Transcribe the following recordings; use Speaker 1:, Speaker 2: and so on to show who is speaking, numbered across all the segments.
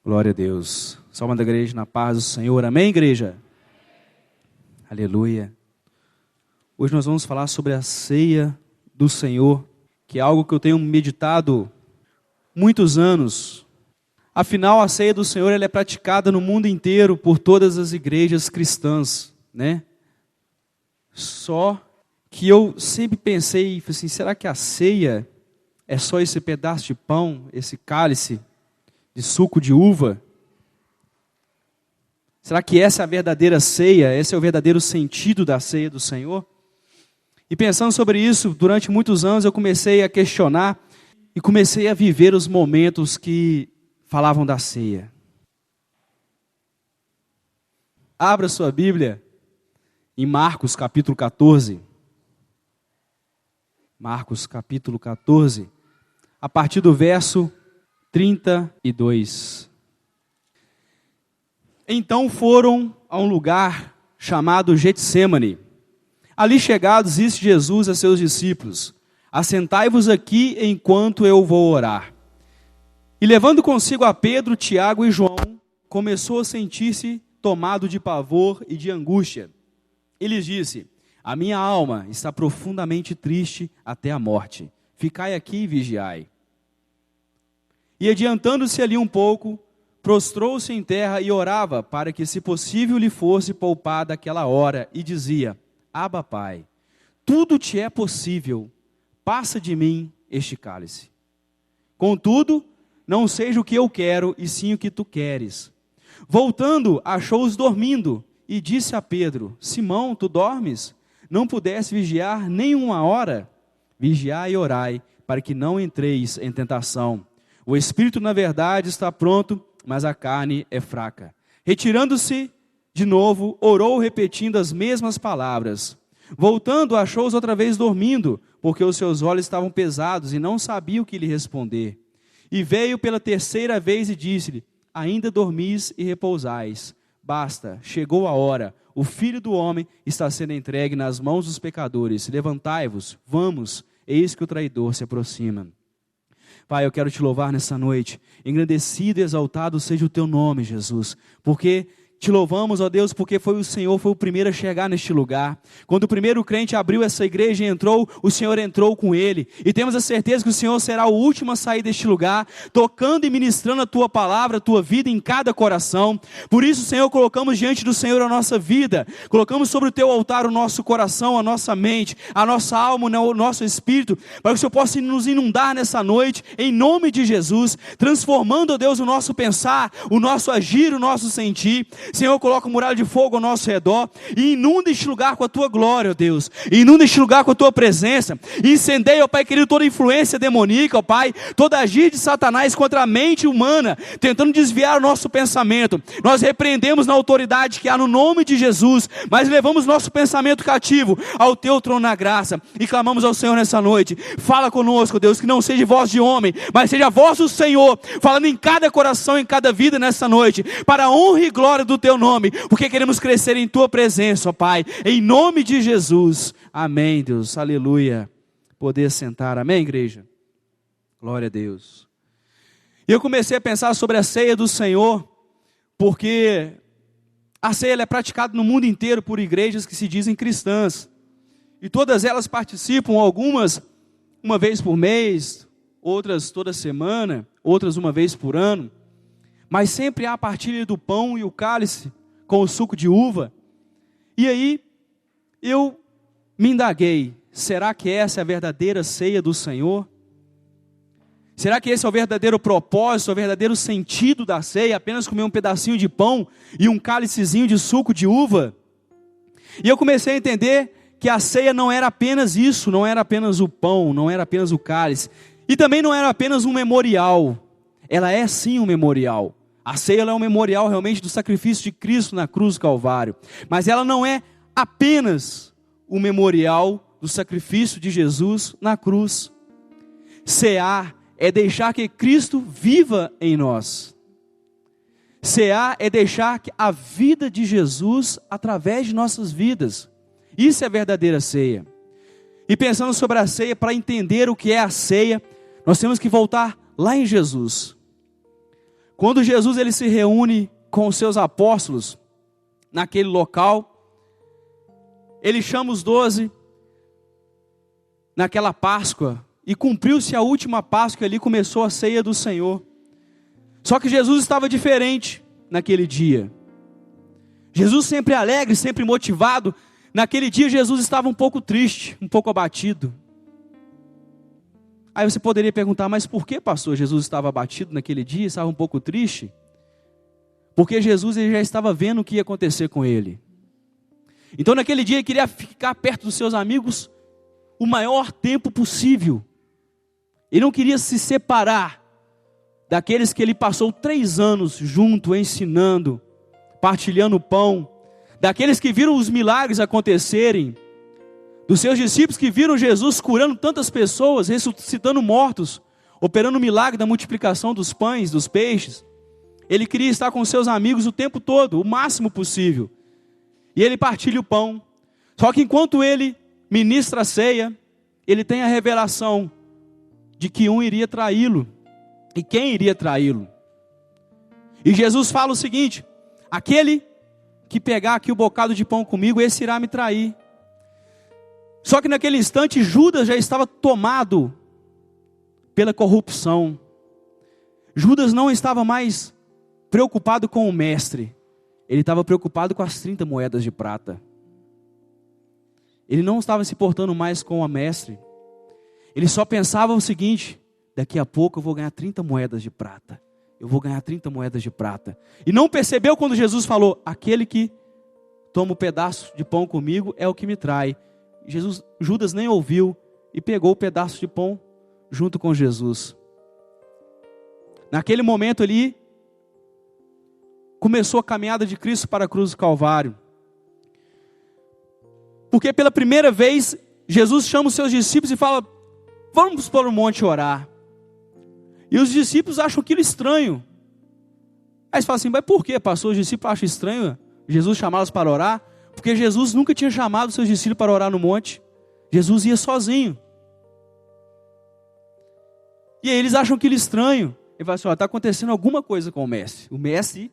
Speaker 1: Glória a Deus. Salve da igreja, na paz do Senhor. Amém, igreja? Aleluia. Hoje nós vamos falar sobre a ceia do Senhor, que é algo que eu tenho meditado muitos anos. Afinal, a ceia do Senhor ela é praticada no mundo inteiro por todas as igrejas cristãs, né? Só que eu sempre pensei assim, será que a ceia é só esse pedaço de pão, esse cálice de suco de uva? Será que essa é a verdadeira ceia? Esse é o verdadeiro sentido da ceia do Senhor? E pensando sobre isso, durante muitos anos eu comecei a questionar e comecei a viver os momentos que falavam da ceia. Abra sua Bíblia em Marcos capítulo 14. Marcos capítulo 14, a partir do verso 32. Então foram a um lugar chamado Getsêmani. Ali chegados, disse Jesus a seus discípulos: assentai-vos aqui enquanto eu vou orar. E levando consigo a Pedro, Tiago e João, começou a sentir-se tomado de pavor e de angústia. E lhes disse: a minha alma está profundamente triste até a morte. Ficai aqui e vigiai. E adiantando-se ali um pouco, prostrou-se em terra e orava para que, se possível, lhe fosse poupada aquela hora, e dizia: Abba, Pai, tudo te é possível, passa de mim este cálice. Contudo, não seja o que eu quero, e sim o que tu queres. Voltando, achou-os dormindo, e disse a Pedro: Simão, tu dormes? Não pudesse vigiar nem uma hora? Vigiai e orai, para que não entreis em tentação. O espírito, na verdade, está pronto, mas a carne é fraca. Retirando-se de novo, orou repetindo as mesmas palavras. Voltando, achou-os outra vez dormindo, porque os seus olhos estavam pesados e não sabia o que lhe responder. E veio pela terceira vez e disse-lhe: ainda dormis e repousais. Basta, chegou a hora. O Filho do Homem está sendo entregue nas mãos dos pecadores. Levantai-vos, vamos, eis que o traidor se aproxima. Pai, eu quero te louvar nessa noite. Engrandecido e exaltado seja o teu nome, Jesus. Porque te louvamos, ó Deus, porque foi o Senhor, foi o primeiro a chegar neste lugar. Quando o primeiro crente abriu essa igreja e entrou, o Senhor entrou com ele. E temos a certeza que o Senhor será o último a sair deste lugar, tocando e ministrando a tua palavra, a tua vida em cada coração. Por isso, Senhor, colocamos diante do Senhor a nossa vida. Colocamos sobre o teu altar o nosso coração, a nossa mente, a nossa alma, o nosso espírito, para que o Senhor possa nos inundar nessa noite, em nome de Jesus, transformando, ó Deus, o nosso pensar, o nosso agir, o nosso sentir. Senhor, coloca um muralha de fogo ao nosso redor e inunda este lugar com a tua glória, ó Deus. Inunda este lugar com a tua presença. Incendeia, ó Pai querido, toda influência demoníaca, ó Pai, toda agir de Satanás contra a mente humana, tentando desviar o nosso pensamento. Nós repreendemos na autoridade que há no nome de Jesus, mas levamos nosso pensamento cativo ao teu trono na graça e clamamos ao Senhor nessa noite. Fala conosco, Deus, que não seja voz de homem, mas seja a voz do Senhor, falando em cada coração, em cada vida nessa noite, para a honra e glória do teu nome, porque queremos crescer em tua presença, ó Pai, em nome de Jesus. Amém, Deus, aleluia. Poder sentar, amém, igreja? Glória a Deus. E eu comecei a pensar sobre a ceia do Senhor, porque a ceia ela é praticada no mundo inteiro por igrejas que se dizem cristãs, e todas elas participam, algumas uma vez por mês, outras toda semana, outras uma vez por ano, mas sempre há a partilha do pão e o cálice com o suco de uva. E aí, eu me indaguei, será que essa é a verdadeira ceia do Senhor? Será que esse é o verdadeiro propósito, o verdadeiro sentido da ceia, apenas comer um pedacinho de pão e um cálicezinho de suco de uva? E eu comecei a entender que a ceia não era apenas isso, não era apenas o pão, não era apenas o cálice, e também não era apenas um memorial. Ela é sim um memorial. A ceia ela é um memorial realmente do sacrifício de Cristo na cruz do Calvário. Mas ela não é apenas o memorial do sacrifício de Jesus na cruz. Cear é deixar que Cristo viva em nós. Cear é deixar que a vida de Jesus através de nossas vidas. Isso é a verdadeira ceia. E pensando sobre a ceia, para entender o que é a ceia, nós temos que voltar lá em Jesus. Quando Jesus ele se reúne com os seus apóstolos naquele local, ele chama os 12 naquela Páscoa, e cumpriu-se a última Páscoa, ali começou a ceia do Senhor. Só que Jesus estava diferente naquele dia. Jesus sempre alegre, sempre motivado. Naquele dia Jesus estava um pouco triste, um pouco abatido. Aí você poderia perguntar, mas por que, pastor, Jesus estava abatido naquele dia, estava um pouco triste? Porque Jesus ele já estava vendo o que ia acontecer com ele. Então naquele dia ele queria ficar perto dos seus amigos o maior tempo possível. Ele não queria se separar daqueles que ele passou 3 anos junto, ensinando, partilhando o pão, daqueles que viram os milagres acontecerem, dos seus discípulos que viram Jesus curando tantas pessoas, ressuscitando mortos, operando o milagre da multiplicação dos pães, dos peixes. Ele queria estar com seus amigos o tempo todo, o máximo possível. E ele partilha o pão. Só que enquanto ele ministra a ceia, ele tem a revelação de que um iria traí-lo. E quem iria traí-lo? E Jesus fala o seguinte: aquele que pegar aqui o bocado de pão comigo, esse irá me trair. Só que naquele instante Judas já estava tomado pela corrupção. Judas não estava mais preocupado com o mestre. Ele estava preocupado com as 30 moedas de prata. Ele não estava se portando mais com o mestre. Ele só pensava o seguinte: daqui a pouco eu vou ganhar 30 moedas de prata. Eu vou ganhar 30 moedas de prata. E não percebeu quando Jesus falou: aquele que toma um pedaço de pão comigo é o que me trai. Judas nem ouviu e pegou o pedaço de pão junto com Jesus. Naquele momento ali, começou a caminhada de Cristo para a cruz do Calvário. Porque pela primeira vez, Jesus chama os seus discípulos e fala: vamos para o monte orar. E os discípulos acham aquilo estranho. Aí eles falam assim: mas por que, pastor? Os discípulos acham estranho Jesus chamá-los para orar? Porque Jesus nunca tinha chamado os seus discípulos para orar no monte. Jesus ia sozinho. E aí eles acham aquilo estranho. Ele fala assim: está acontecendo alguma coisa com o mestre. O mestre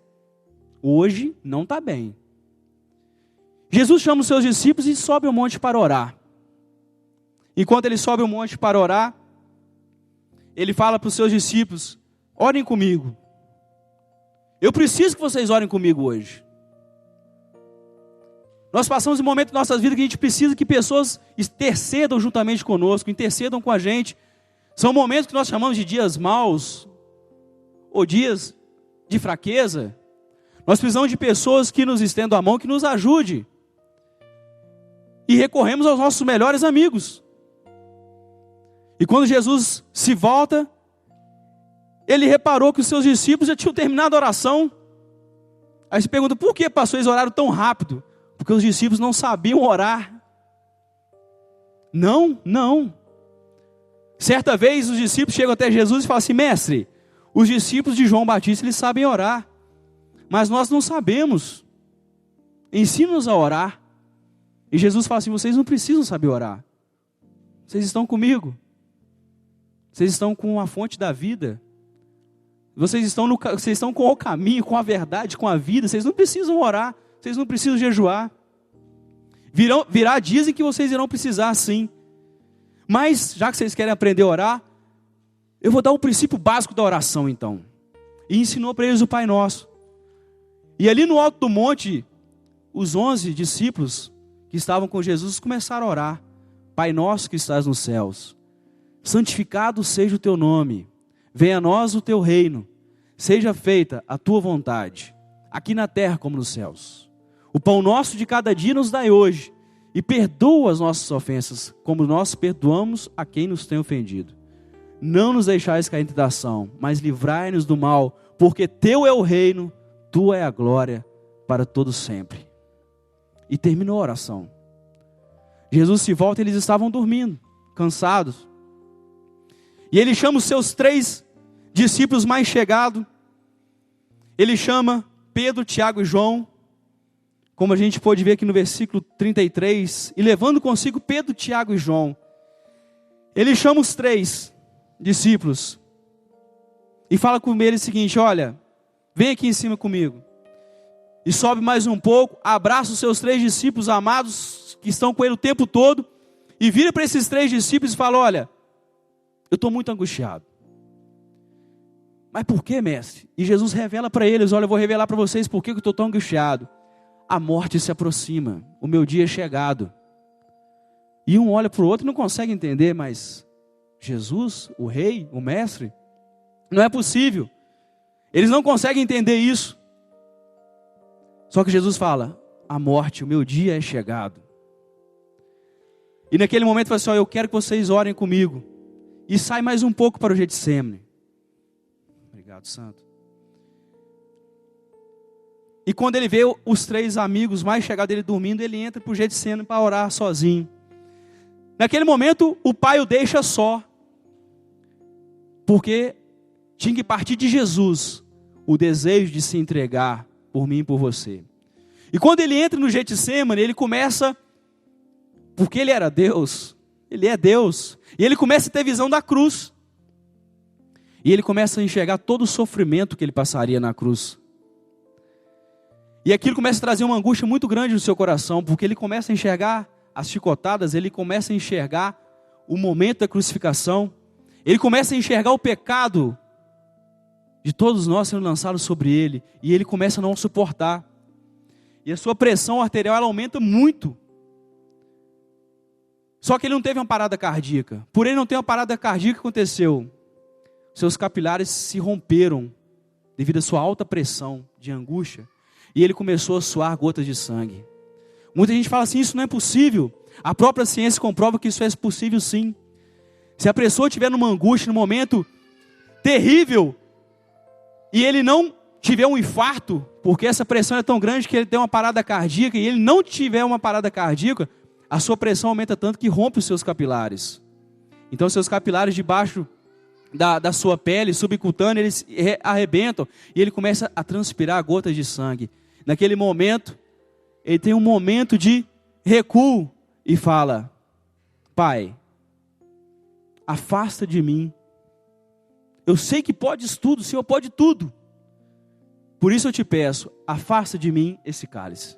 Speaker 1: hoje não está bem. Jesus chama os seus discípulos e sobe o monte para orar. Enquanto ele sobe o monte para orar, ele fala para os seus discípulos: orem comigo. Eu preciso que vocês orem comigo hoje. Nós passamos um momento em nossas vidas que a gente precisa que pessoas intercedam juntamente conosco, intercedam com a gente. São momentos que nós chamamos de dias maus, ou dias de fraqueza. Nós precisamos de pessoas que nos estendam a mão, que nos ajudem. E recorremos aos nossos melhores amigos. E quando Jesus se volta, ele reparou que os seus discípulos já tinham terminado a oração. Aí se pergunta: por que, pastor, eles oraram tão rápido? Porque os discípulos não sabiam orar. Não. Certa vez os discípulos chegam até Jesus e falam assim: mestre, os discípulos de João Batista, eles sabem orar, mas nós não sabemos. Ensina-nos a orar. E Jesus fala assim: vocês não precisam saber orar. Vocês estão comigo. Vocês estão com a fonte da vida. Vocês estão com o caminho, com a verdade, com a vida. Vocês não precisam orar. Vocês não precisam jejuar. Dizem que vocês irão precisar sim. Mas, já que vocês querem aprender a orar, eu vou dar o princípio básico da oração então. E ensinou para eles o Pai Nosso. E ali no alto do monte, os 11 discípulos que estavam com Jesus começaram a orar: Pai nosso que estás nos céus, santificado seja o teu nome, venha a nós o teu reino, seja feita a tua vontade, aqui na terra como nos céus. O pão nosso de cada dia nos dai hoje, e perdoa as nossas ofensas, como nós perdoamos a quem nos tem ofendido. Não nos deixais cair em tentação, mas livrai-nos do mal, porque teu é o reino, tua é a glória, para todo sempre. E terminou a oração. Jesus se volta e eles estavam dormindo, cansados. E ele chama os seus 3 discípulos mais chegados. Ele chama Pedro, Tiago e João, como a gente pode ver aqui no versículo 33, e levando consigo Pedro, Tiago e João. Ele chama os 3 discípulos e fala com eles o seguinte: olha, vem aqui em cima comigo. E sobe mais um pouco, abraça os seus 3 discípulos amados, que estão com ele o tempo todo, e vira para esses 3 discípulos e fala: olha, eu estou muito angustiado. Mas por que, mestre? E Jesus revela para eles: olha, eu vou revelar para vocês por que eu estou tão angustiado. A morte se aproxima, o meu dia é chegado. E um olha para o outro e não consegue entender, mas Jesus, o rei, o mestre, não é possível. Eles não conseguem entender isso. Só que Jesus fala: a morte, o meu dia é chegado. E naquele momento fala assim: ó, eu quero que vocês orem comigo. E sai mais um pouco para o Getsemane. Obrigado, Santo. E quando ele vê os 3 amigos mais chegados dele dormindo, ele entra para o Getsemane para orar sozinho. Naquele momento, o pai o deixa só. Porque tinha que partir de Jesus o desejo de se entregar por mim e por você. E quando ele entra no Getsemane, ele começa, porque ele era Deus, ele é Deus, e ele começa a ter visão da cruz. E ele começa a enxergar todo o sofrimento que ele passaria na cruz. E aquilo começa a trazer uma angústia muito grande no seu coração, porque ele começa a enxergar as chicotadas, ele começa a enxergar o momento da crucificação, ele começa a enxergar o pecado de todos nós sendo lançado sobre ele, e ele começa a não suportar. E a sua pressão arterial ela aumenta muito. Só que ele não teve uma parada cardíaca. Por ele não ter uma parada cardíaca, o que aconteceu? Seus capilares se romperam devido à sua alta pressão de angústia, e ele começou a suar gotas de sangue. Muita gente fala assim: isso não é possível. A própria ciência comprova que isso é possível sim. Se a pessoa estiver numa angústia, num momento terrível, e ele não tiver um infarto, porque essa pressão é tão grande que ele tem uma parada cardíaca, e ele não tiver uma parada cardíaca, a sua pressão aumenta tanto que rompe os seus capilares. Então seus capilares debaixo da sua pele subcutânea, eles arrebentam, e ele começa a transpirar gotas de sangue. Naquele momento, ele tem um momento de recuo, e fala: Pai, afasta de mim. Eu sei que podes tudo, o Senhor pode tudo. Por isso eu te peço, afasta de mim esse cálice.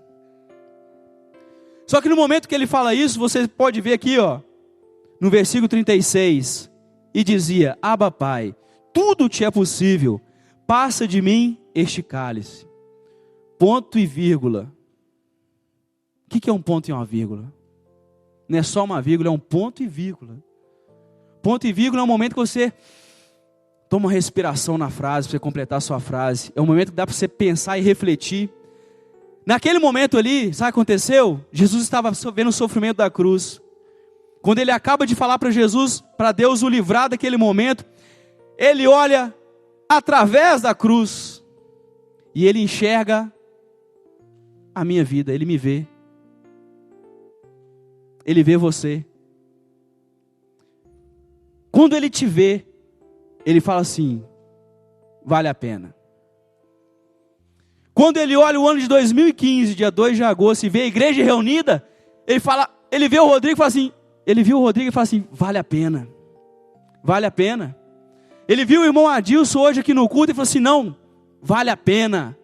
Speaker 1: Só que no momento que ele fala isso, você pode ver aqui, ó, no versículo 36, e dizia: Abba, Pai, tudo te é possível, passa de mim este cálice. Ponto e vírgula. O que é um ponto e uma vírgula? Não é só uma vírgula, é um ponto e vírgula. Ponto e vírgula é um momento que você toma uma respiração na frase, para você completar a sua frase. É um momento que dá para você pensar e refletir. Naquele momento ali, sabe o que aconteceu? Jesus estava vendo o sofrimento da cruz. Quando ele acaba de falar para Jesus, para Deus o livrar daquele momento, ele olha através da cruz e ele enxerga a minha vida, ele me vê. Ele vê você. Quando ele te vê, ele fala assim: vale a pena. Quando ele olha o ano de 2015, dia 2 de agosto, e vê a igreja reunida, ele vê o Rodrigo e fala assim, vale a pena. Vale a pena. Ele viu o irmão Adilson hoje aqui no culto e falou assim: não, vale a pena.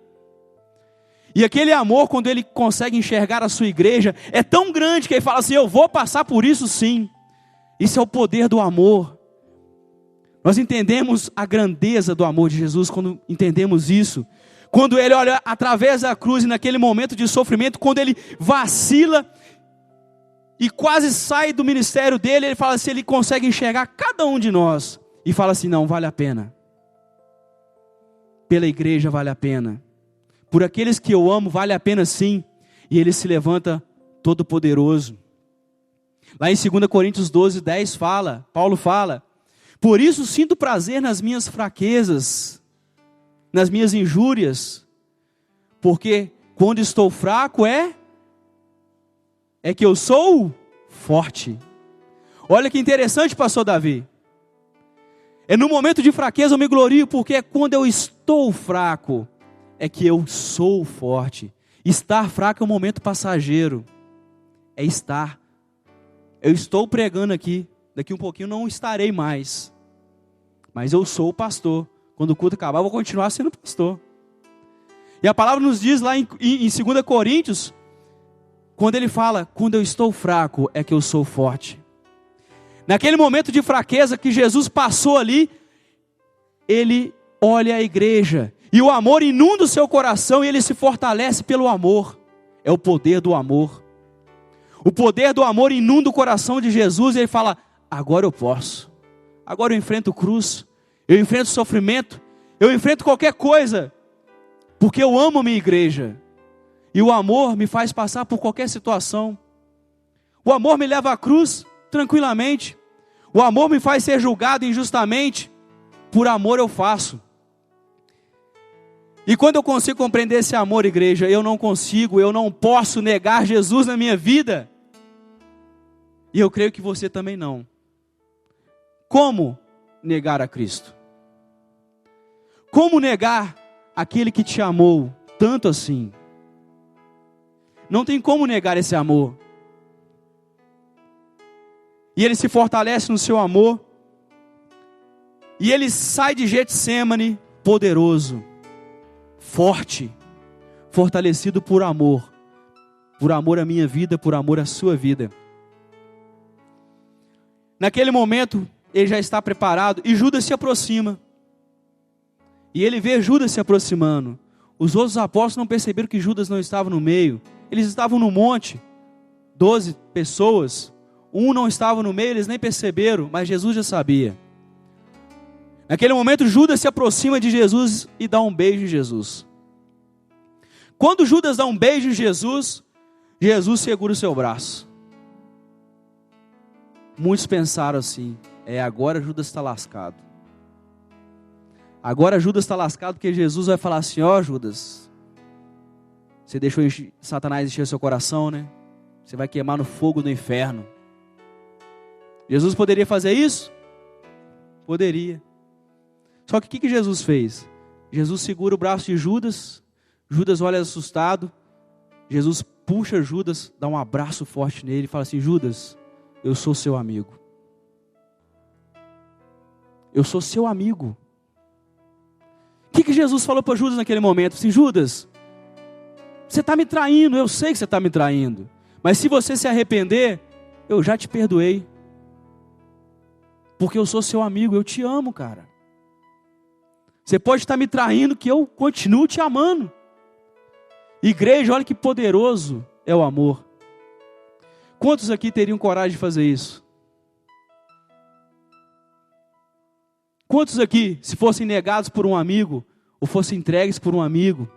Speaker 1: E aquele amor, quando ele consegue enxergar a sua igreja, é tão grande que ele fala assim: eu vou passar por isso sim. Isso é o poder do amor. Nós entendemos a grandeza do amor de Jesus quando entendemos isso. Quando ele olha através da cruz e naquele momento de sofrimento, quando ele vacila e quase sai do ministério dele, ele fala assim, ele consegue enxergar cada um de nós e fala assim: não, vale a pena. Pela igreja vale a pena. Por aqueles que eu amo vale a pena sim. E ele se levanta todo poderoso. Lá em 2 Coríntios 12, 10 Paulo fala: por isso sinto prazer nas minhas fraquezas, nas minhas injúrias, porque quando estou fraco é que eu sou forte. Olha que interessante, pastor Davi. É no momento de fraqueza eu me glorio, porque é quando eu estou fraco é que eu sou forte. Estar fraco é um momento passageiro. É estar. Eu estou pregando aqui, daqui um pouquinho não estarei mais. Mas eu sou o pastor. Quando o culto acabar, eu vou continuar sendo pastor. E a palavra nos diz lá em 2 Coríntios, quando ele fala, quando eu estou fraco é que eu sou forte. Naquele momento de fraqueza que Jesus passou ali, ele olha a igreja, e o amor inunda o seu coração, e ele se fortalece pelo amor. É o poder do amor. O poder do amor inunda o coração de Jesus, e ele fala, agora eu posso. Agora eu enfrento cruz, eu enfrento sofrimento, eu enfrento qualquer coisa, porque eu amo a minha igreja. E o amor me faz passar por qualquer situação. O amor me leva à cruz tranquilamente. O amor me faz ser julgado injustamente. Por amor eu faço. E quando eu consigo compreender esse amor, igreja, eu não posso negar Jesus na minha vida. E eu creio que você também não. Como negar a Cristo? Como negar aquele que te amou tanto assim? Não tem como negar esse amor. E ele se fortalece no seu amor. E ele sai de Getsêmani poderoso, forte, fortalecido por amor à minha vida, por amor à sua vida. Naquele momento, ele já está preparado e Judas se aproxima. E ele vê Judas se aproximando. Os outros apóstolos não perceberam que Judas não estava no meio. Eles estavam no monte, 12 pessoas. Um não estava no meio, eles nem perceberam, mas Jesus já sabia. Naquele momento, Judas se aproxima de Jesus e dá um beijo em Jesus. Quando Judas dá um beijo em Jesus, Jesus segura o seu braço. Muitos pensaram assim, agora Judas está lascado. Agora Judas está lascado porque Jesus vai falar assim, Judas, você deixou Satanás encher seu coração, né? Você vai queimar no fogo do inferno. Jesus poderia fazer isso? Poderia. Só que o que Jesus fez? Jesus segura o braço de Judas, Judas olha assustado, Jesus puxa Judas, dá um abraço forte nele e fala assim, Judas, eu sou seu amigo. Eu sou seu amigo. O que Jesus falou para Judas naquele momento? Assim, Judas, você está me traindo, eu sei que você está me traindo, mas se você se arrepender, eu já te perdoei. Porque eu sou seu amigo, eu te amo, cara. Você pode estar me traindo, que eu continuo te amando. Igreja, olha que poderoso é o amor. Quantos aqui teriam coragem de fazer isso? Quantos aqui, se fossem negados por um amigo, ou fossem entregues por um amigo,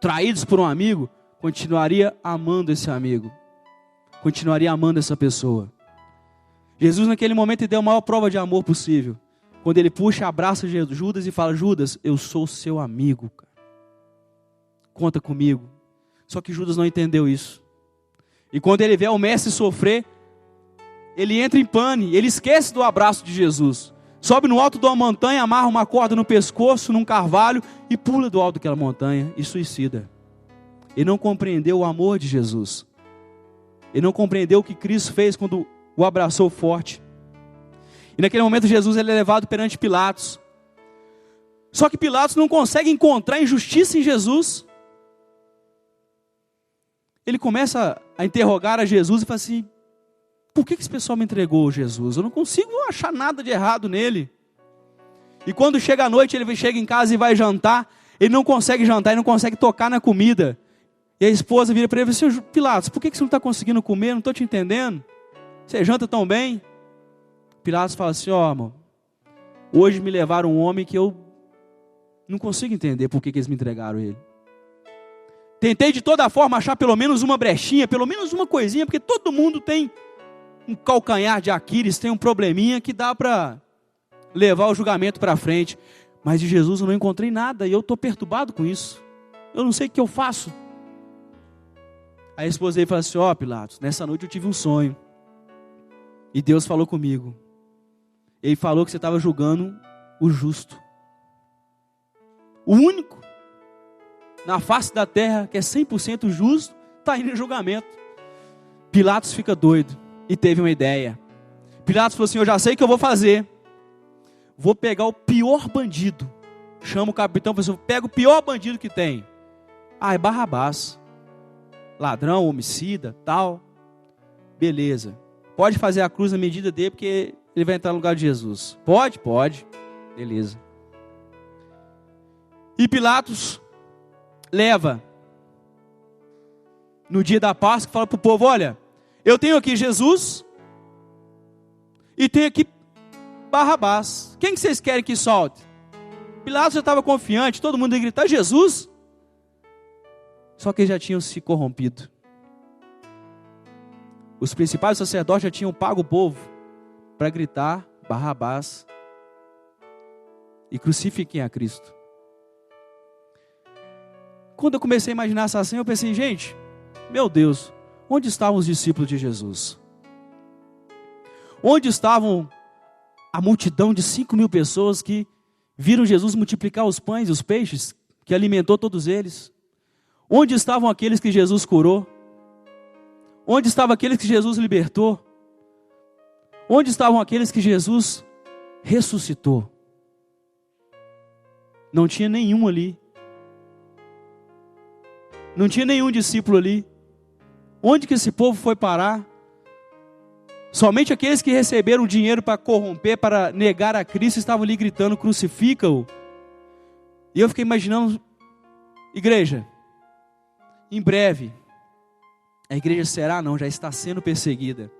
Speaker 1: traídos por um amigo, continuaria amando esse amigo, continuaria amando essa pessoa? Jesus naquele momento deu a maior prova de amor possível, quando ele puxa, abraça Judas e fala, Judas, eu sou seu amigo, cara. Conta comigo. Só que Judas não entendeu isso. E quando ele vê o mestre sofrer, ele entra em pane, ele esquece do abraço de Jesus. Sobe no alto de uma montanha, amarra uma corda no pescoço, num carvalho, e pula do alto daquela montanha e suicida. Ele não compreendeu o amor de Jesus. Ele não compreendeu o que Cristo fez quando o abraçou forte. E naquele momento Jesus ele é levado perante Pilatos. Só que Pilatos não consegue encontrar injustiça em Jesus. Ele começa a interrogar a Jesus e fala assim, por que esse pessoal me entregou Jesus? Eu não consigo achar nada de errado nele. E quando chega a noite, ele chega em casa e vai jantar, ele não consegue jantar, ele não consegue tocar na comida. E a esposa vira para ele e fala assim, Pilatos, por que você não está conseguindo comer? Eu não estou te entendendo. Você janta tão bem? Pilatos fala assim, amor, hoje me levaram um homem que eu não consigo entender por que eles me entregaram ele. Tentei de toda forma achar pelo menos uma brechinha, pelo menos uma coisinha, porque todo mundo tem um calcanhar de Aquiles, tem um probleminha que dá para levar o julgamento para frente. Mas de Jesus eu não encontrei nada e eu estou perturbado com isso. Eu não sei o que eu faço. Aí a esposa dele fala assim, Pilatos, nessa noite eu tive um sonho. E Deus falou comigo. Ele falou que você estava julgando o justo. O único na face da terra que é 100% justo, está indo em julgamento. Pilatos fica doido e teve uma ideia. Pilatos falou assim, eu já sei o que eu vou fazer. Vou pegar o pior bandido. Chama o capitão e fala assim, pega o pior bandido que tem. Ah, é Barrabás. Ladrão, homicida, tal. Beleza. Pode fazer a cruz na medida dele, porque ele vai entrar no lugar de Jesus. Pode? Pode. Beleza. E Pilatos leva, no dia da Páscoa, fala para o povo: olha, eu tenho aqui Jesus e tenho aqui Barrabás. Quem que vocês querem que solte? Pilatos já estava confiante, todo mundo ia gritar: Jesus. Só que eles já tinham se corrompido. Os principais sacerdotes já tinham pago o povo para gritar: Barrabás, e crucifiquem a Cristo. Quando eu comecei a imaginar essa cena, eu pensei: gente, meu Deus, onde estavam os discípulos de Jesus? Onde estavam a multidão de 5.000 pessoas que viram Jesus multiplicar os pães e os peixes, que alimentou todos eles? Onde estavam aqueles que Jesus curou? Onde estavam aqueles que Jesus libertou? Onde estavam aqueles que Jesus ressuscitou? Não tinha nenhum ali. Não tinha nenhum discípulo ali. Onde que esse povo foi parar? Somente aqueles que receberam dinheiro para corromper, para negar a Cristo, estavam ali gritando: crucifica-o. E eu fiquei imaginando: igreja, em breve, a igreja será, não, já está sendo perseguida.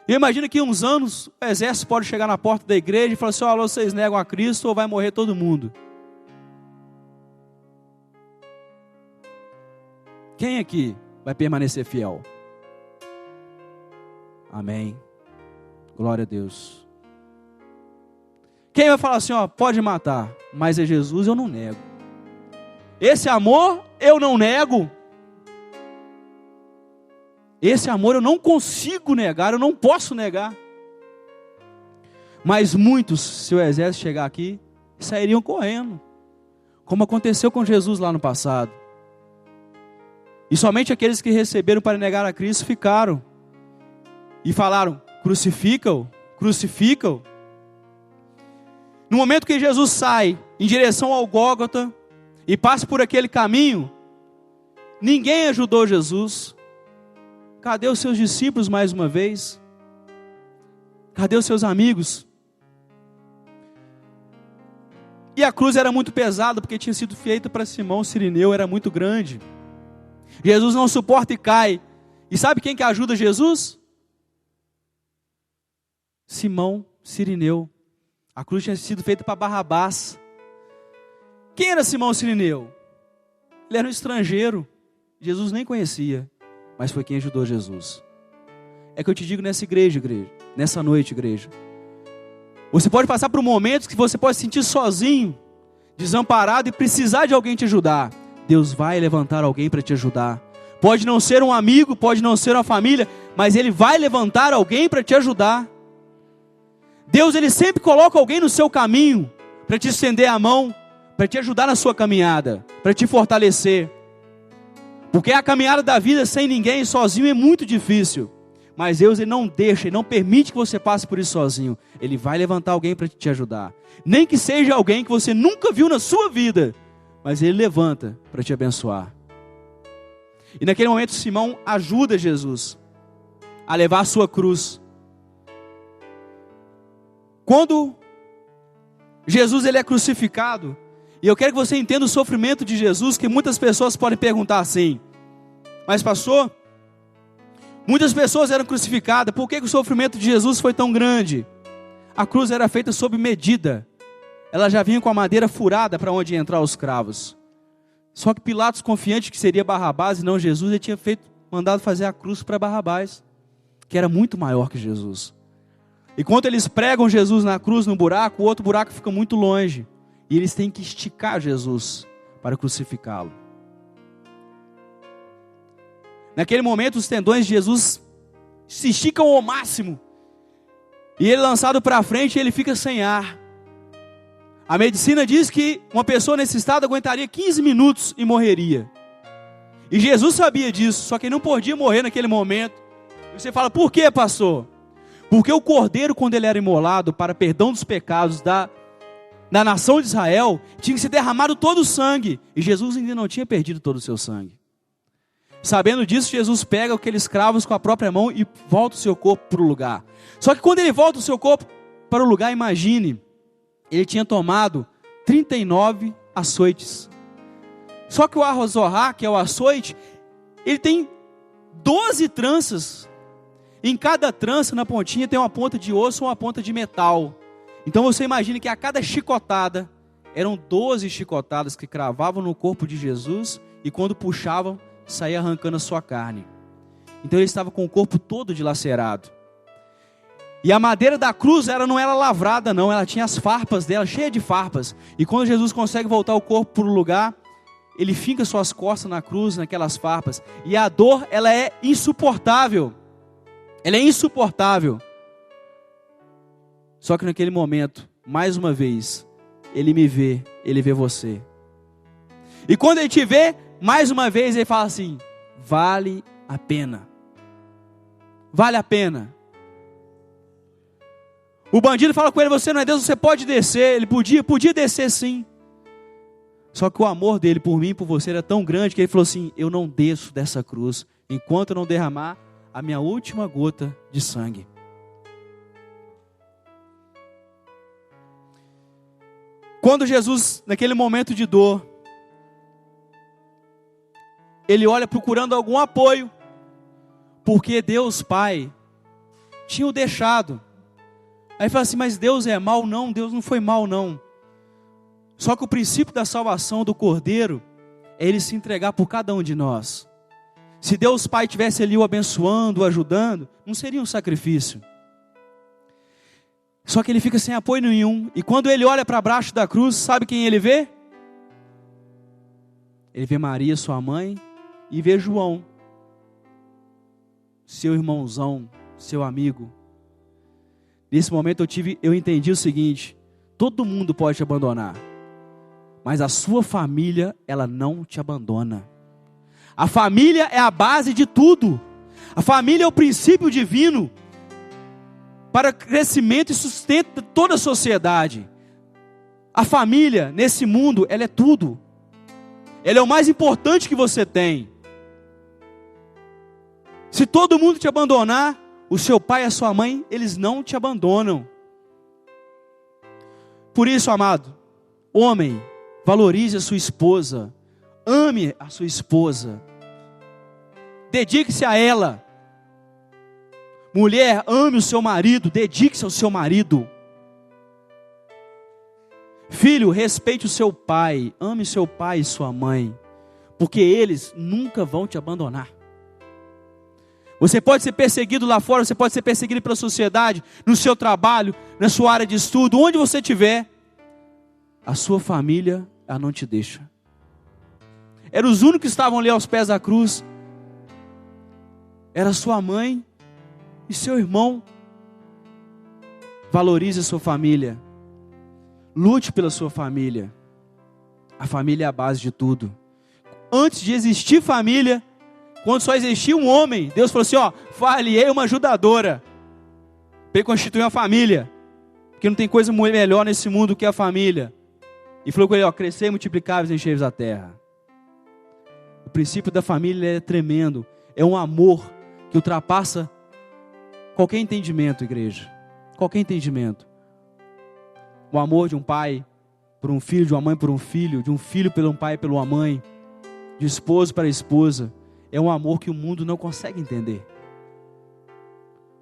Speaker 1: Eu imagino que em uns anos, o exército pode chegar na porta da igreja e falar assim: olha, vocês negam a Cristo ou vai morrer todo mundo. Quem aqui vai permanecer fiel? Amém. Glória a Deus. Quem vai falar assim: ó, pode matar, mas é Jesus, eu não nego. Esse amor eu não nego. Esse amor eu não consigo negar, eu não posso negar. Mas muitos, se o exército chegar aqui, sairiam correndo, como aconteceu com Jesus lá no passado. E somente aqueles que receberam para negar a Cristo ficaram e falaram: crucifica-o, crucifica-o. No momento que Jesus sai em direção ao Gólgota e passa por aquele caminho, ninguém ajudou Jesus. Cadê os seus discípulos mais uma vez? Cadê os seus amigos? E a cruz era muito pesada, porque tinha sido feita para Simão Cirineu, era muito grande. Jesus não suporta e cai. E sabe quem que ajuda Jesus? Simão Cirineu. A cruz tinha sido feita para Barrabás. Quem era Simão Cirineu? Ele era um estrangeiro. Jesus nem conhecia, mas foi quem ajudou Jesus. É que eu te digo nessa igreja, nessa noite, igreja. Você pode passar por momentos que você pode se sentir sozinho, desamparado e precisar de alguém te ajudar. Deus vai levantar alguém para te ajudar. Pode não ser um amigo, pode não ser uma família, mas Ele vai levantar alguém para te ajudar. Deus, Ele sempre coloca alguém no seu caminho para te estender a mão, para te ajudar na sua caminhada, para te fortalecer. Porque a caminhada da vida sem ninguém, sozinho, é muito difícil. Mas Deus, Ele não deixa, Ele não permite que você passe por isso sozinho. Ele vai levantar alguém para te ajudar. Nem que seja alguém que você nunca viu na sua vida, mas Ele levanta para te abençoar. E naquele momento Simão ajuda Jesus a levar a sua cruz. Quando Jesus ele é crucificado, e eu quero que você entenda o sofrimento de Jesus, que muitas pessoas podem perguntar assim: mas pastor, muitas pessoas eram crucificadas, por que o sofrimento de Jesus foi tão grande? A cruz era feita sob medida. Ela já vinha com a madeira furada para onde ia entrar os cravos. Só que Pilatos, confiante que seria Barrabás e não Jesus, ele tinha mandado fazer a cruz para Barrabás, que era muito maior que Jesus. E quando eles pregam Jesus na cruz, no buraco, o outro buraco fica muito longe. E eles têm que esticar Jesus para crucificá-lo. Naquele momento, os tendões de Jesus se esticam ao máximo. E ele lançado para frente, ele fica sem ar. A medicina diz que uma pessoa nesse estado aguentaria 15 minutos e morreria. E Jesus sabia disso, só que ele não podia morrer naquele momento. E você fala: por que, pastor? Porque o cordeiro, quando ele era imolado para perdão dos pecados na nação de Israel, tinha que ser derramado todo o sangue, e Jesus ainda não tinha perdido todo o seu sangue. Sabendo disso, Jesus pega aqueles cravos com a própria mão e volta o seu corpo para o lugar. Só que quando ele volta o seu corpo para o lugar, imagine, ele tinha tomado 39 açoites. Só que o arrozorá, que é o açoite, ele tem 12 tranças. Em cada trança, na pontinha, tem uma ponta de osso ou uma ponta de metal. Então você imagine que a cada chicotada, eram 12 chicotadas que cravavam no corpo de Jesus, e quando puxavam, saía arrancando a sua carne. Então ele estava com o corpo todo dilacerado. E a madeira da cruz não era lavrada não, ela tinha as farpas dela, cheia de farpas. E quando Jesus consegue voltar o corpo para o lugar, ele finca suas costas na cruz, naquelas farpas. E a dor, ela é insuportável. Ela é insuportável. Só que naquele momento, mais uma vez, ele me vê, ele vê você. E quando ele te vê, mais uma vez ele fala assim: vale a pena. Vale a pena. O bandido fala com ele: você não é Deus, você pode descer. Ele podia descer sim. Só que o amor dele por mim e por você era tão grande que ele falou assim: eu não desço dessa cruz enquanto eu não derramar a minha última gota de sangue. Quando Jesus, naquele momento de dor, ele olha procurando algum apoio, porque Deus Pai tinha o deixado. Aí fala assim: mas Deus é mau? Não, Deus não foi mau não. Só que o princípio da salvação do Cordeiro é ele se entregar por cada um de nós. Se Deus Pai tivesse ali o abençoando, o ajudando, não seria um sacrifício. Só que ele fica sem apoio nenhum. E quando ele olha para baixo da cruz, sabe quem ele vê? Ele vê Maria, sua mãe, e vê João, seu irmãozão, seu amigo. Nesse momento eu entendi o seguinte: todo mundo pode te abandonar, mas a sua família, ela não te abandona. A família é a base de tudo. A família é o princípio divino para crescimento e sustento de toda a sociedade. A família, nesse mundo, ela é tudo. Ela é o mais importante que você tem. Se todo mundo te abandonar, o seu pai e a sua mãe, eles não te abandonam. Por isso, amado, homem, valorize a sua esposa, ame a sua esposa, dedique-se a ela. Mulher, ame o seu marido, dedique-se ao seu marido. Filho, respeite o seu pai, ame seu pai e sua mãe, porque eles nunca vão te abandonar. Você pode ser perseguido lá fora, você pode ser perseguido pela sociedade, no seu trabalho, na sua área de estudo, onde você estiver, a sua família, ela não te deixa. Eram os únicos que estavam ali aos pés da cruz. Era sua mãe e seu irmão. Valorize a sua família. Lute pela sua família. A família é a base de tudo. Antes de existir família, quando só existia um homem, Deus falou assim: ó, falei uma ajudadora para ele constituir uma família, porque não tem coisa melhor nesse mundo que a família. E falou com ele: ó, crescer, multiplicáveis e enchei a terra. O princípio da família é tremendo. É um amor que ultrapassa qualquer entendimento, igreja. Qualquer entendimento. O amor de um pai por um filho, de uma mãe por um filho, de um filho pelo pai e pela mãe, de esposo para esposa, é um amor que o mundo não consegue entender.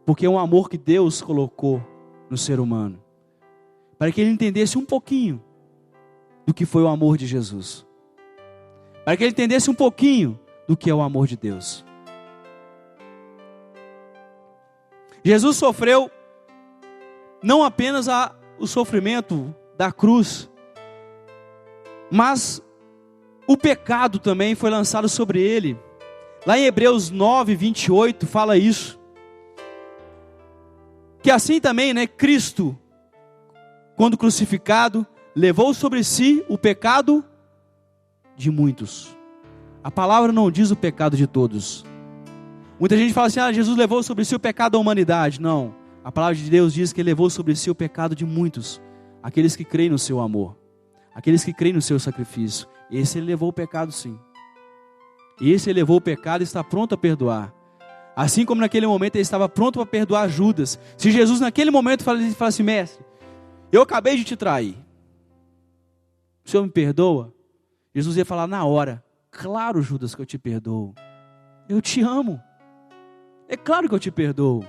Speaker 1: Porque é um amor que Deus colocou no ser humano, para que ele entendesse um pouquinho do que foi o amor de Jesus, para que ele entendesse um pouquinho do que é o amor de Deus. Jesus sofreu não apenas o sofrimento da cruz, mas o pecado também foi lançado sobre ele. Lá em Hebreus 9, 28 fala isso, que assim também, Cristo, quando crucificado, levou sobre si o pecado de muitos. A palavra não diz o pecado de todos. Muita gente fala assim: Jesus levou sobre si o pecado da humanidade. Não, a palavra de Deus diz que ele levou sobre si o pecado de muitos, aqueles que creem no seu amor, aqueles que creem no seu sacrifício. Esse ele levou o pecado, sim. Esse ele levou o pecado e está pronto a perdoar. Assim como naquele momento ele estava pronto para perdoar Judas. Se Jesus naquele momento falasse, mestre, eu acabei de te trair, o Senhor me perdoa? Jesus ia falar na hora, claro, Judas, que eu te perdoo. Eu te amo. É claro que eu te perdoo.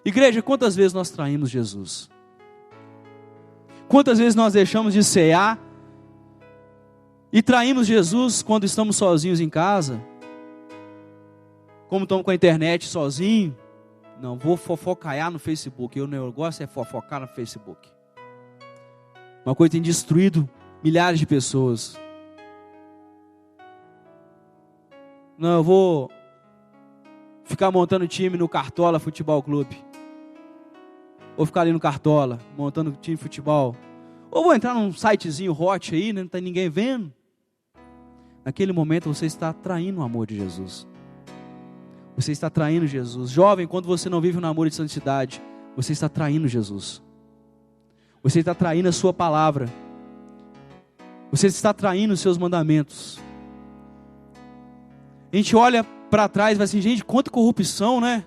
Speaker 1: Igreja, quantas vezes nós traímos Jesus? Quantas vezes nós deixamos de cear e traímos Jesus quando estamos sozinhos em casa? Como estamos com a internet sozinho? Não, vou fofocaiar no Facebook. Eu não gosto é fofocar no Facebook. Uma coisa que tem destruído milhares de pessoas. Não, eu vou ficar montando time no Cartola Futebol Clube. Vou ficar ali no Cartola, montando time de futebol. Ou vou entrar num sitezinho hot aí, né? Não tem ninguém vendo. Naquele momento você está traindo o amor de Jesus. Você está traindo Jesus. Jovem, quando você não vive um namoro de santidade, você está traindo Jesus. Você está traindo a sua palavra. Você está traindo os seus mandamentos. A gente olha para trás e vai assim, gente, quanta corrupção, né?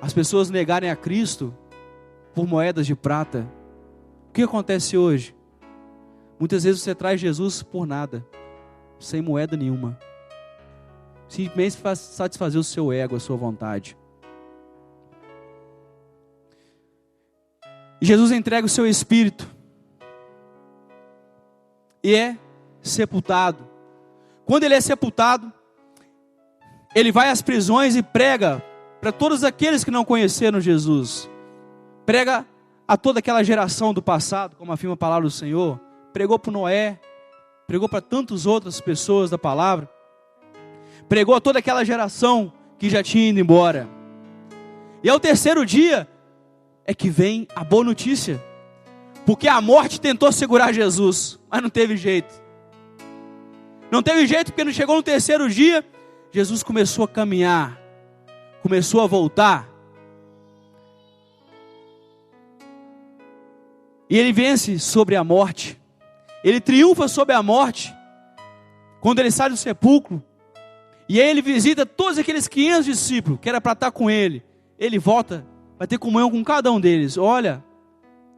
Speaker 1: As pessoas negarem a Cristo por moedas de prata. O que acontece hoje? Muitas vezes você traz Jesus por nada, sem moeda nenhuma. Simplesmente para satisfazer o seu ego, a sua vontade. E Jesus entrega o seu espírito. E é sepultado. Quando ele é sepultado, ele vai às prisões e prega para todos aqueles que não conheceram Jesus. Prega a toda aquela geração do passado, como afirma a palavra do Senhor. Pregou para Noé, pregou para tantas outras pessoas da palavra. Pregou a toda aquela geração que já tinha ido embora. E ao terceiro dia é que vem a boa notícia. Porque a morte tentou segurar Jesus, mas não teve jeito. Não teve jeito porque não chegou no terceiro dia, Jesus começou a caminhar, começou a voltar. E ele vence sobre a morte. Ele triunfa sobre a morte. Quando ele sai do sepulcro. E aí ele visita todos aqueles 500 discípulos, que era para estar com ele. Ele volta, vai ter comunhão com cada um deles. Olha,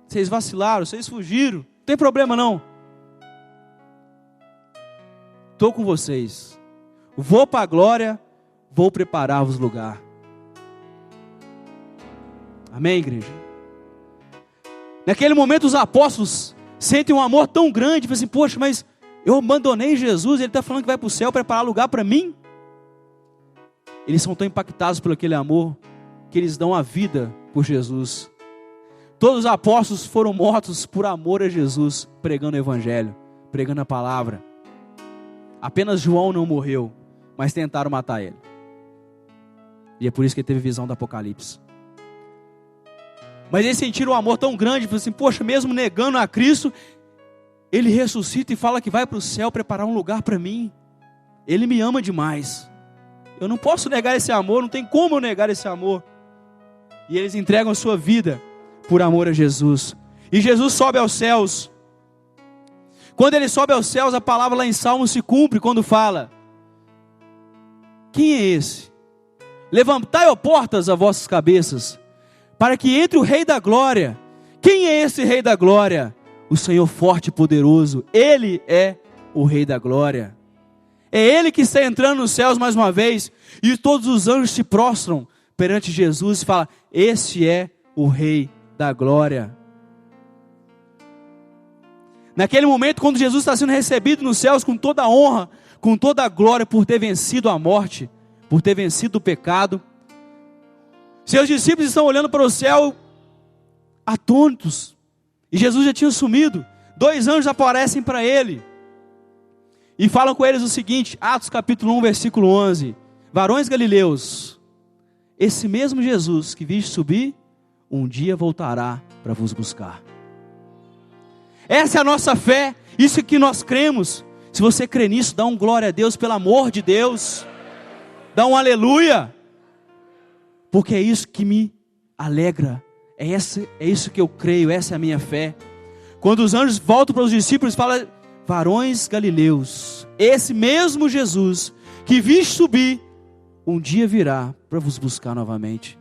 Speaker 1: vocês vacilaram, vocês fugiram. Não tem problema não. Estou com vocês. Vou para a glória, vou preparar-vos lugar. Amém, igreja? Naquele momento os apóstolos sentem um amor tão grande. Falam assim, poxa, mas eu abandonei Jesus, ele está falando que vai para o céu preparar lugar para mim. Eles são tão impactados por aquele amor, que eles dão a vida por Jesus. Todos os apóstolos foram mortos por amor a Jesus, pregando o evangelho, pregando a palavra. Apenas João não morreu, mas tentaram matar ele. E é por isso que ele teve visão do Apocalipse. Mas eles sentiram um amor tão grande, assim, poxa, mesmo negando a Cristo, ele ressuscita e fala que vai para o céu preparar um lugar para mim. Ele me ama demais. Eu não posso negar esse amor, não tem como eu negar esse amor. E eles entregam a sua vida por amor a Jesus. E Jesus sobe aos céus. Quando ele sobe aos céus, a palavra lá em Salmo se cumpre quando fala: quem é esse? Levantai, ó portas, as vossas cabeças, para que entre o Rei da Glória. Quem é esse Rei da Glória? O Senhor forte e poderoso. Ele é o Rei da Glória. É Ele que está entrando nos céus mais uma vez. E todos os anjos se prostram perante Jesus e falam: esse é o Rei da Glória. Naquele momento, quando Jesus está sendo recebido nos céus com toda a honra, com toda a glória, por ter vencido a morte, por ter vencido o pecado, seus discípulos estão olhando para o céu atônitos. E Jesus já tinha sumido. 2 anjos aparecem para ele e falam com eles o seguinte, Atos capítulo 1, versículo 11: varões galileus, esse mesmo Jesus que viste subir, um dia voltará para vos buscar. Essa é a nossa fé, isso que nós cremos. Se você crê nisso, dá um glória a Deus, pelo amor de Deus. Dá um aleluia. Porque é isso que me alegra, É isso que eu creio, essa é a minha fé. Quando os anjos voltam para os discípulos e falam: varões galileus, esse mesmo Jesus que viste subir, um dia virá para vos buscar novamente.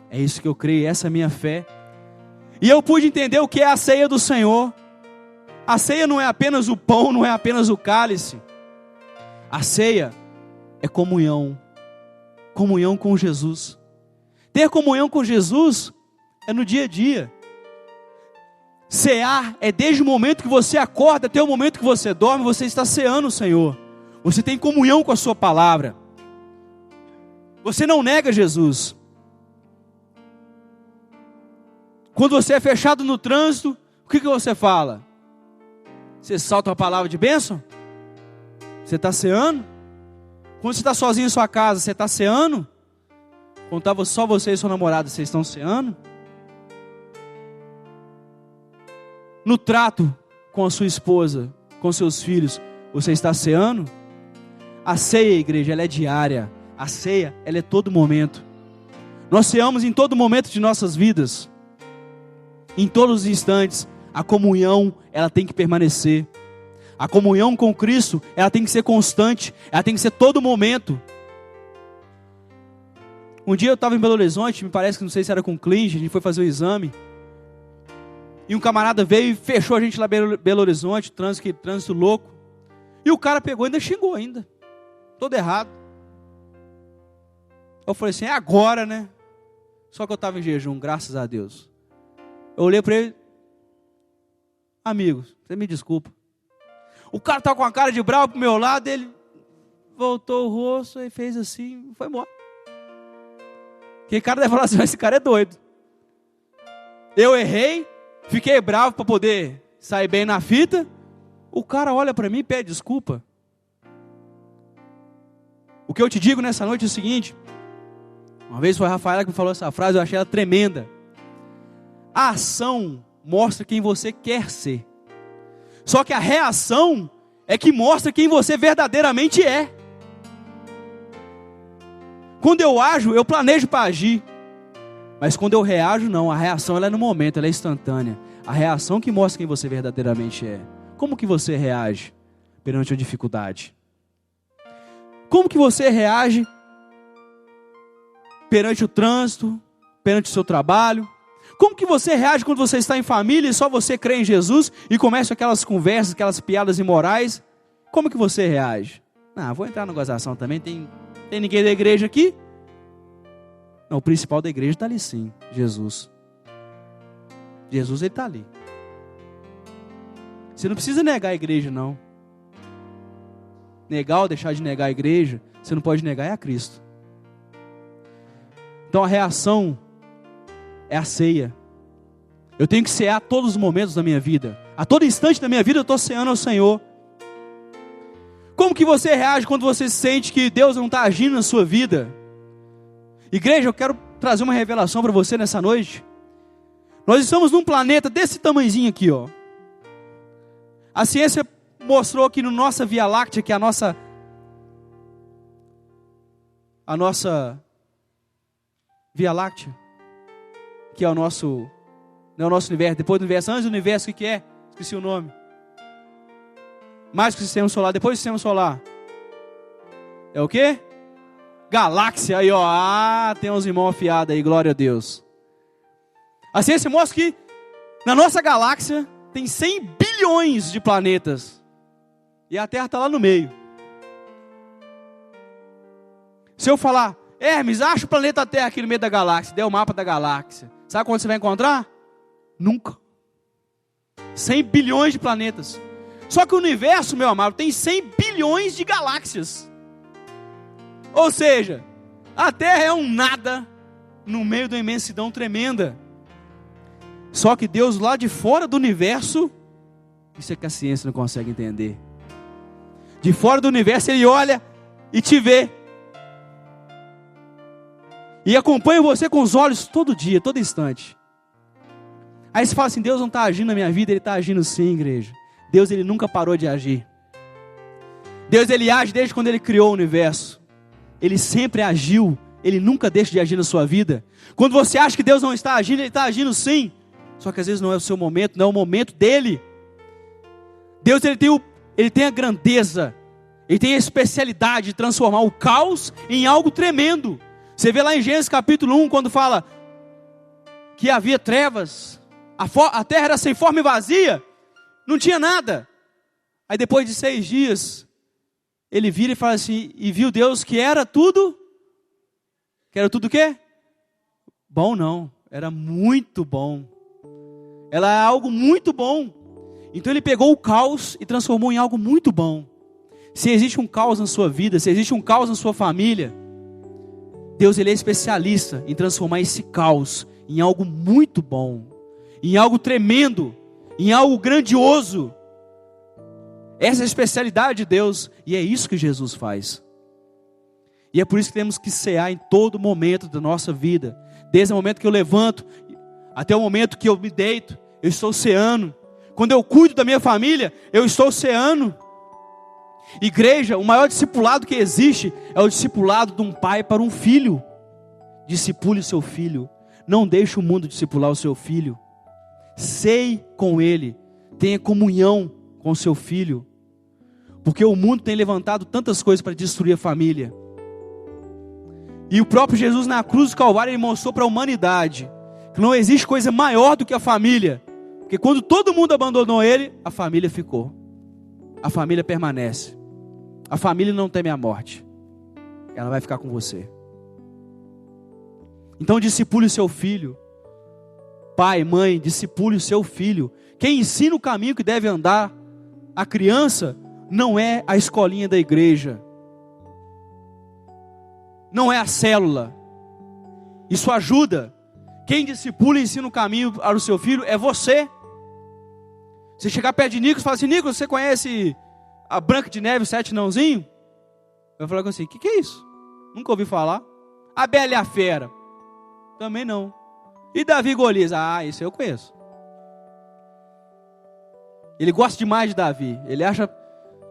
Speaker 1: É isso que eu creio, essa é a minha fé. E eu pude entender o que é a ceia do Senhor. A ceia não é apenas o pão, não é apenas o cálice. A ceia é comunhão. Comunhão com Jesus. Ter comunhão com Jesus é no dia a dia. Cear é desde o momento que você acorda até o momento que você dorme, você está ceando o Senhor. Você tem comunhão com a sua palavra. Você não nega Jesus. Quando você é fechado no trânsito, o que você fala? Você salta uma palavra de bênção? Você está ceando? Quando você está sozinho em sua casa, você está ceando? Quando estava só você e sua namorada, vocês estão ceando? No trato com a sua esposa, com seus filhos, você está ceando? A ceia, igreja, ela é diária. A ceia, ela é todo momento. Nós ceamos em todo momento de nossas vidas. Em todos os instantes. A comunhão, ela tem que permanecer. A comunhão com Cristo, ela tem que ser constante. Ela tem que ser todo momento. Um dia eu estava em Belo Horizonte, me parece que não sei se era com o Clinch, a gente foi fazer o exame. E um camarada veio e fechou a gente lá em Belo Horizonte, trânsito louco. E o cara pegou e ainda xingou ainda. Todo errado. Eu falei assim, é agora, né? Só que eu estava em jejum, graças a Deus. Eu olhei para ele, amigo, você me desculpa. O cara estava com a cara de bravo pro meu lado, ele voltou o rosto e fez assim, foi embora. Que cara deve falar assim, esse cara é doido. Eu errei, fiquei bravo para poder sair bem na fita. O cara olha para mim e pede desculpa. O que eu te digo nessa noite é o seguinte. Uma vez foi a Rafaela que me falou essa frase, eu achei ela tremenda. A ação mostra quem você quer ser. Só que a reação é que mostra quem você verdadeiramente é. Quando eu ajo, eu planejo para agir. Mas quando eu reajo, não. A reação ela é no momento, ela é instantânea. A reação que mostra quem você verdadeiramente é. Como que você reage perante a dificuldade? Como que você reage perante o trânsito, perante o seu trabalho? Como que você reage quando você está em família e só você crê em Jesus e começa aquelas conversas, aquelas piadas imorais? Como que você reage? Vou entrar na gozação também, tem ninguém da igreja aqui? Não, o principal da igreja está ali sim, Jesus. Jesus, ele está ali. Você não precisa negar a igreja, não. Negar ou deixar de negar a igreja, você não pode negar é a Cristo. Então a reação é a ceia. Eu tenho que cear todos os momentos da minha vida. A todo instante da minha vida eu estou ceando ao Senhor. Como que você reage quando você sente que Deus não está agindo na sua vida? Igreja, eu quero trazer uma revelação para você nessa noite. Nós estamos num planeta desse tamanhozinho aqui, ó. A ciência mostrou que na nossa Via Láctea, que é a nossa Via Láctea, que é o nosso, não é o nosso universo, depois do universo, antes do universo, o que é? Esqueci o nome. Mais que o sistema solar, depois do sistema solar. É o quê? Galáxia, aí ó, tem uns irmãos afiados aí, glória a Deus. A ciência mostra que na nossa galáxia tem 100 bilhões de planetas. E a Terra está lá no meio. Se eu falar, Hermes, acha o planeta Terra aqui no meio da galáxia, der o mapa da galáxia, sabe quando você vai encontrar? Nunca. 100 bilhões de planetas. Só que o universo, meu amado, tem 100 bilhões de galáxias. Ou seja, a Terra é um nada no meio de uma imensidão tremenda. Só que Deus lá de fora do universo, isso é que a ciência não consegue entender. De fora do universo Ele olha e te vê. E acompanha você com os olhos todo dia, todo instante. Aí você fala assim, Deus não está agindo na minha vida. Ele está agindo sim, igreja. Deus, Ele nunca parou de agir. Deus, Ele age desde quando Ele criou o universo. Ele sempre agiu Ele nunca deixa de agir na sua vida. Quando você acha que Deus não está agindo, Ele está agindo sim. Só que às vezes não é o seu momento, não é o momento dEle. Deus ele tem a grandeza, Ele tem a especialidade de transformar o caos em algo tremendo. Você vê lá em Gênesis capítulo 1, quando fala que havia trevas, a terra era sem forma e vazia, não tinha nada. Aí depois de 6 dias, ele vira e fala assim, e viu Deus que era tudo o quê? Bom não, era muito bom. Era algo muito bom. Então ele pegou o caos e transformou em algo muito bom. Se existe um caos na sua vida, se existe um caos na sua família, Deus ele é especialista em transformar esse caos em algo muito bom, em algo tremendo, em algo grandioso. Essa é a especialidade de Deus, e é isso que Jesus faz. E é por isso que temos que cear em todo momento da nossa vida. Desde o momento que eu levanto, até o momento que eu me deito, eu estou ceando. Quando eu cuido da minha família, eu estou ceando. Igreja, o maior discipulado que existe é o discipulado de um pai para um filho. Discipule o seu filho. Não deixe o mundo discipular o seu filho. Ceie com ele. Tenha comunhão com o seu filho. Porque o mundo tem levantado tantas coisas para destruir a família. E o próprio Jesus na cruz do Calvário, ele mostrou para a humanidade que não existe coisa maior do que a família. Porque quando todo mundo abandonou ele, a família ficou. A família permanece. A família não teme a morte. Ela vai ficar com você. Então discipule o seu filho. Pai, mãe, discipule o seu filho. Quem ensina o caminho que deve andar a criança não é a escolinha da igreja. Não é a célula. Isso ajuda. Quem discipula e ensina o caminho para o seu filho é você. Você chegar perto de Nicolas e falar assim, Nicolas, você conhece a Branca de Neve, o 7 Nãozinho? Eu vou falar com você, o que é isso? Nunca ouvi falar. A Bela e a Fera? Também não. E Davi e Golias? Ah, isso eu conheço. Ele gosta demais de Davi. Ele acha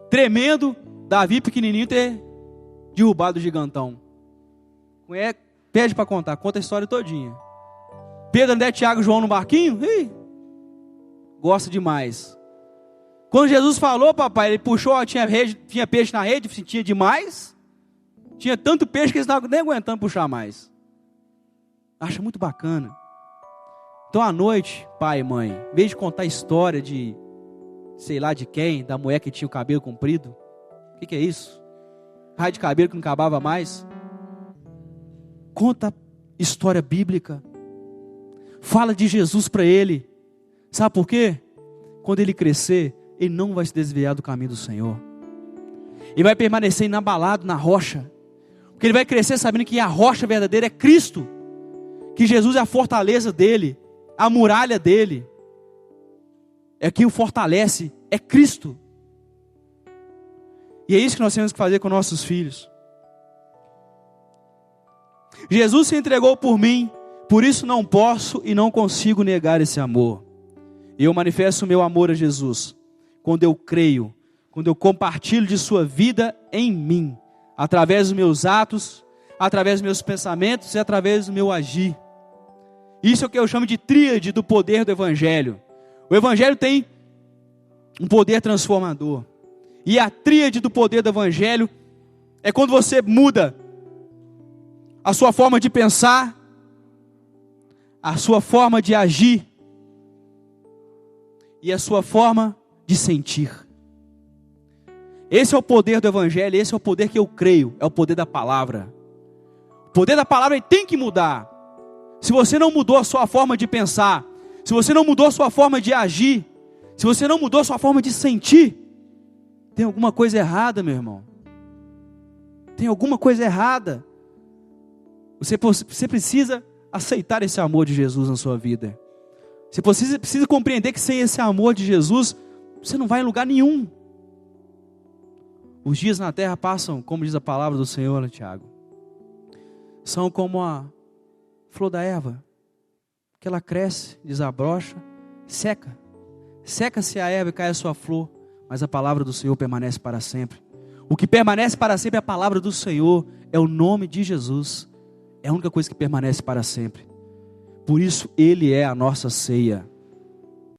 Speaker 1: tremendo Davi pequenininho ter derrubado o gigantão. Pede para contar, conta a história todinha. Pedro, André, Tiago e João no barquinho? Ih, gosta demais. Quando Jesus falou, papai, ele puxou, tinha peixe na rede, sentia demais. Tinha tanto peixe que eles não estavam nem aguentando puxar mais. Acha muito bacana. Então à noite, pai e mãe, em vez de contar a história de, sei lá de quem, da mulher que tinha o cabelo comprido. O que é isso? Raio de cabelo que não acabava mais. Conta história bíblica. Fala de Jesus para ele. Sabe por quê? Quando ele crescer, ele não vai se desviar do caminho do Senhor. Ele vai permanecer inabalado na rocha. Porque ele vai crescer sabendo que a rocha verdadeira é Cristo. Que Jesus é a fortaleza dele, a muralha dele. É quem o fortalece, é Cristo. E é isso que nós temos que fazer com nossos filhos. Jesus se entregou por mim, por isso não posso e não consigo negar esse amor. Eu manifesto o meu amor a Jesus quando eu creio, quando eu compartilho de sua vida em mim, através dos meus atos, através dos meus pensamentos e através do meu agir. Isso é o que eu chamo de tríade do poder do Evangelho. O Evangelho tem um poder transformador. E a tríade do poder do Evangelho é quando você muda a sua forma de pensar, a sua forma de agir e a sua forma de sentir. Esse é o poder do Evangelho, esse é o poder que eu creio, é o poder da palavra. O poder da palavra ele tem que mudar. Se você não mudou a sua forma de pensar, se você não mudou a sua forma de agir, se você não mudou a sua forma de sentir, tem alguma coisa errada, meu irmão. Tem alguma coisa errada. Você precisa aceitar esse amor de Jesus na sua vida. Você precisa compreender que sem esse amor de Jesus, você não vai em lugar nenhum. Os dias na terra passam, como diz a palavra do Senhor, né, Tiago? São como a flor da erva, que ela cresce, desabrocha, seca. Seca-se a erva e cai a sua flor, mas a palavra do Senhor permanece para sempre. O que permanece para sempre é a palavra do Senhor, é o nome de Jesus. É a única coisa que permanece para sempre. Por isso, Ele é a nossa ceia.